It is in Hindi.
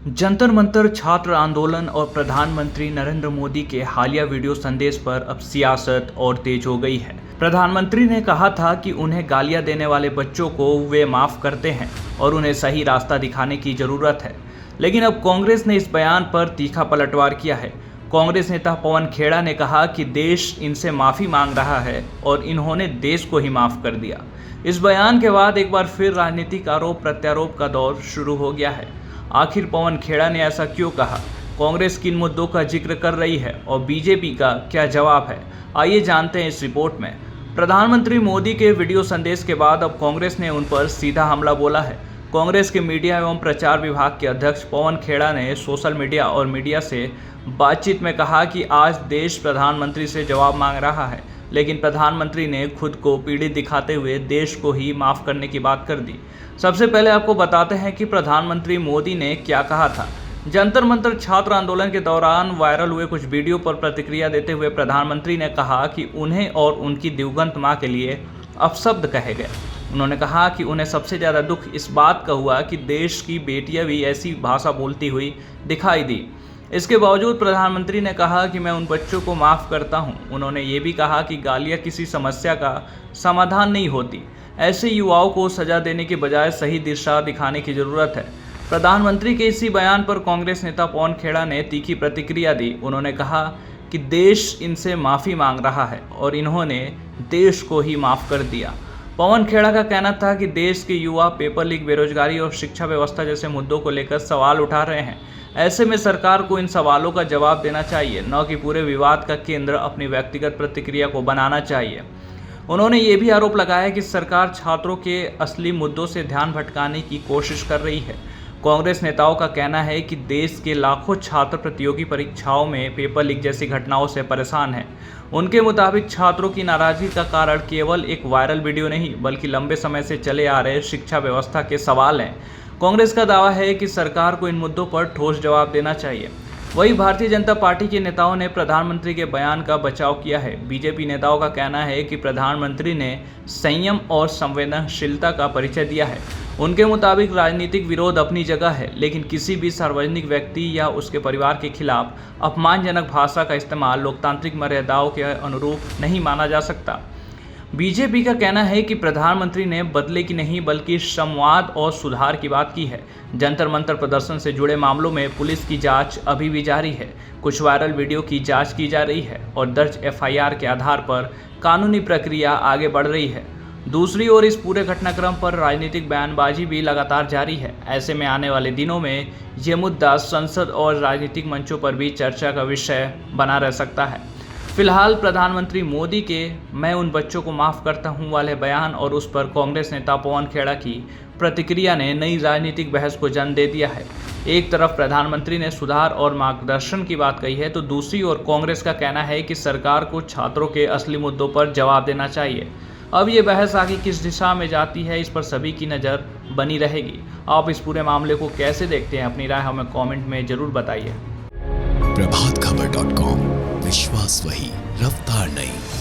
जंतर मंतर छात्र आंदोलन और प्रधानमंत्री नरेंद्र मोदी के हालिया वीडियो संदेश पर अब सियासत और तेज हो गई है। प्रधानमंत्री ने कहा था कि उन्हें गालियां देने वाले बच्चों को वे माफ करते हैं और उन्हें सही रास्ता दिखाने की जरूरत है। लेकिन अब कांग्रेस ने इस बयान पर तीखा पलटवार किया है। कांग्रेस नेता पवन खेड़ा ने कहा कि देश इनसे माफी मांग रहा है और इन्होंने देश को ही माफ कर दिया। इस बयान के बाद एक बार फिर राजनीतिक आरोप प्रत्यारोप का दौर शुरू हो गया है। आखिर पवन खेड़ा ने ऐसा क्यों कहा, कांग्रेस किन मुद्दों का जिक्र कर रही है और बीजेपी का क्या जवाब है, आइए जानते हैं इस रिपोर्ट में। प्रधानमंत्री मोदी के वीडियो संदेश के बाद अब कांग्रेस ने उन पर सीधा हमला बोला है। कांग्रेस के मीडिया एवं प्रचार विभाग के अध्यक्ष पवन खेड़ा ने सोशल मीडिया और मीडिया से बातचीत में कहा कि आज देश प्रधानमंत्री से जवाब मांग रहा है, लेकिन प्रधानमंत्री ने खुद को पीड़ित दिखाते हुए देश को ही माफ करने की बात कर दी। सबसे पहले आपको बताते हैं कि प्रधानमंत्री मोदी ने क्या कहा था। जंतर मंतर छात्र आंदोलन के दौरान वायरल हुए कुछ वीडियो पर प्रतिक्रिया देते हुए प्रधानमंत्री ने कहा कि उन्हें और उनकी दिवंगत मां के लिए अपशब्द कहे गए। उन्होंने कहा कि उन्हें सबसे ज़्यादा दुख इस बात का हुआ कि देश की बेटियां भी ऐसी भाषा बोलती हुई दिखाई दी। इसके बावजूद प्रधानमंत्री ने कहा कि मैं उन बच्चों को माफ़ करता हूं। उन्होंने ये भी कहा कि गालियां किसी समस्या का समाधान नहीं होती। ऐसे युवाओं को सजा देने के बजाय सही दिशा दिखाने की ज़रूरत है। प्रधानमंत्री के इसी बयान पर कांग्रेस नेता पवन खेड़ा ने तीखी प्रतिक्रिया दी। उन्होंने कहा कि देश इनसे माफ़ी मांग रहा है और इन्होंने देश को ही माफ़ कर दिया। पवन खेड़ा का कहना था कि देश के युवा पेपर लीक, बेरोजगारी और शिक्षा व्यवस्था जैसे मुद्दों को लेकर सवाल उठा रहे हैं। ऐसे में सरकार को इन सवालों का जवाब देना चाहिए, न कि पूरे विवाद का केंद्र अपनी व्यक्तिगत प्रतिक्रिया को बनाना चाहिए। उन्होंने ये भी आरोप लगाया कि सरकार छात्रों के असली मुद्दों से ध्यान भटकाने की कोशिश कर रही है। कांग्रेस नेताओं का कहना है कि देश के लाखों छात्र प्रतियोगी परीक्षाओं में पेपर लीक जैसी घटनाओं से परेशान हैं। उनके मुताबिक छात्रों की नाराजगी का कारण केवल एक वायरल वीडियो नहीं, बल्कि लंबे समय से चले आ रहे शिक्षा व्यवस्था के सवाल हैं। कांग्रेस का दावा है कि सरकार को इन मुद्दों पर ठोस जवाब देना चाहिए। वहीं भारतीय जनता पार्टी के नेताओं ने प्रधानमंत्री के बयान का बचाव किया है। बीजेपी नेताओं का कहना है कि प्रधानमंत्री ने संयम और संवेदनशीलता का परिचय दिया है। उनके मुताबिक राजनीतिक विरोध अपनी जगह है, लेकिन किसी भी सार्वजनिक व्यक्ति या उसके परिवार के खिलाफ अपमानजनक भाषा का इस्तेमाल लोकतांत्रिक मर्यादाओं के अनुरूप नहीं माना जा सकता। बीजेपी का कहना है कि प्रधानमंत्री ने बदले की नहीं बल्कि संवाद और सुधार की बात की है। जंतर मंतर प्रदर्शन से जुड़े मामलों में पुलिस की जांच अभी भी जारी है। कुछ वायरल वीडियो की जांच की जा रही है और दर्ज एफआईआर के आधार पर कानूनी प्रक्रिया आगे बढ़ रही है। दूसरी ओर इस पूरे घटनाक्रम पर राजनीतिक बयानबाजी भी लगातार जारी है। ऐसे में आने वाले दिनों में ये मुद्दा संसद और राजनीतिक मंचों पर भी चर्चा का विषय बना रह सकता है। फिलहाल प्रधानमंत्री मोदी के मैं उन बच्चों को माफ़ करता हूं वाले बयान और उस पर कांग्रेस नेता पवन खेड़ा की प्रतिक्रिया ने नई राजनीतिक बहस को जन्म दे दिया है। एक तरफ प्रधानमंत्री ने सुधार और मार्गदर्शन की बात कही है, तो दूसरी ओर कांग्रेस का कहना है कि सरकार को छात्रों के असली मुद्दों पर जवाब देना चाहिए। अब ये बहस आगे किस दिशा में जाती है, इस पर सभी की नज़र बनी रहेगी। आप इस पूरे मामले को कैसे देखते हैं, अपनी राय हमें कमेंट में ज़रूर बताइए। प्रभातखबर.com, विश्वास वही, रफ्तार नहीं।